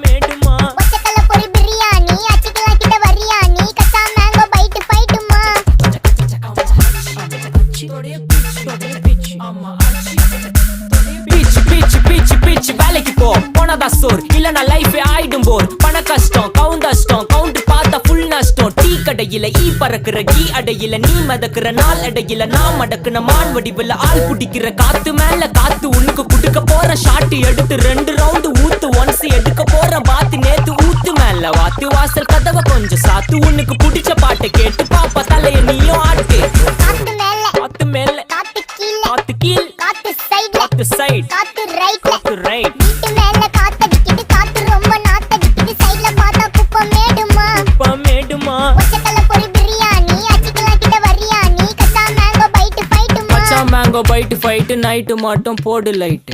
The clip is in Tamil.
மேடுமா ஒச்சக்கல்ல பொரி பிரியாணி அச்சிக்கலாம் கிட்ட வரியாணி கச்சா மேங்கோ பைட் ஃபைட்டுமா பீச் வேலைக்கு போனதா சோர் இல்லனா லைஃபே ஆயிடும் போர் பண கஷ்டம் கவுண்டர் பார்த்தா ஃபுல் நஷ்டம் டீ கடையில ஈ பறக்குற கீ அடையில நீ மதக்குற நாள் அடையில நான் மடக்குன மான் வடிவுல ஆள் புடிக்கிற காத்து மேல காத்து உனக்கு குடுக்க போற ஷாட் எடுத்து 2 ரவுண்டு ஊத்து ஒன்ஸ் எடுக்க போற பாத்து நேத்து ஊத்து மேல வாத்து வாசல் கதவை கொஞ்சம் சாத்து உனக்கு பிடிச்ச பாட்டை கேட்டு பாப்பா தலைய நீயும் ஆட்டு காத்து மேல காத்து கீழ் காத்து சைடு காத்து ரைட் வீட்டு மேல காத்தடிக்குது காத்து ரொம்ப நாத்தடிக்குது சைடுல பார்த்தா குப்பை மேடுமா ஒச்சக்கல்ல பொரி பிரியாணி அச்சிக்கலாம் கிட்ட வரியாணி கச்சா மேங்கோ பைட் ஃபைட்டுமா மேங்கோ பைட் ஃபைட் நைட்டு மட்டும் போடு லைட்